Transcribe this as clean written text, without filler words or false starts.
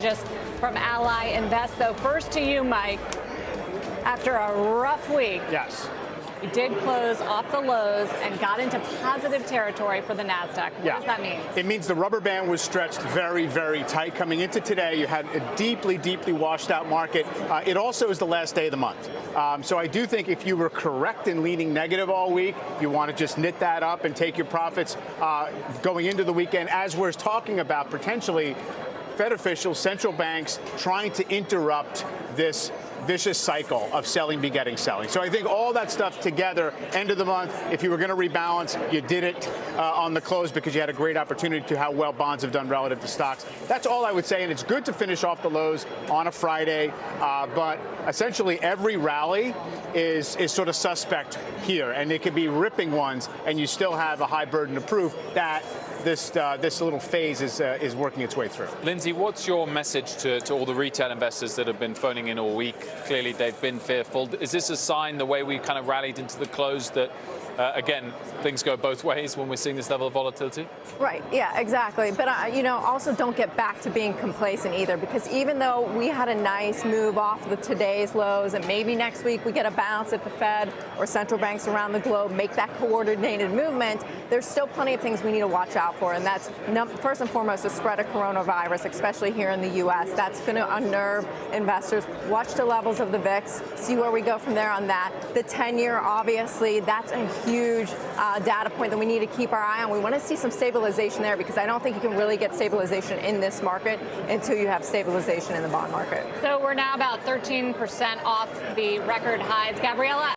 Just from Ally Invest, though. First to you, Mike. After a rough week, Yes. you did close off the lows and got into positive territory for the NASDAQ. What does that mean? It means the rubber band was stretched very, very tight. Coming into today, you had a deeply, deeply washed out market. It also is the last day of the month. So I do think if you were correct in leaning negative all week, you want to just knit that up and take your profits going into the weekend, as we're talking about potentially Fed officials, central banks trying to interrupt this vicious cycle of selling begetting selling. So I think all that stuff together, end of the month, if you were going to rebalance, you did it on the close because you had a great opportunity to how well bonds have done relative to stocks. That's all I would say, and it's good to finish off the lows on a Friday, but essentially every rally is sort of suspect here, and it could be ripping ones, and you still have a high burden of proof that this little phase is working its way through. Lindsay, what's your message to all the retail investors that have been phoning in all week? Clearly, they've been fearful. Is this a sign, the way we kind of rallied into the close, that, again, things go both ways when we're seeing this level of volatility? Right, yeah, exactly. But, also don't get back to being complacent either, because even though we had a nice move off of today's lows, and maybe next week we get a bounce if the Fed or central banks around the globe make that coordinated movement, there's still plenty of things we need to watch out for. And that's, first and foremost, the spread of coronavirus, especially here in the U.S. That's going to unnerve investors. Watch the levels of the VIX, see where we go from there on that. The 10-year, obviously, that's a huge data point that we need to keep our eye on. We want to see some stabilization there, because I don't think you can really get stabilization in this market until you have stabilization in the bond market. So we're now about 13% off the record highs. Gabriella.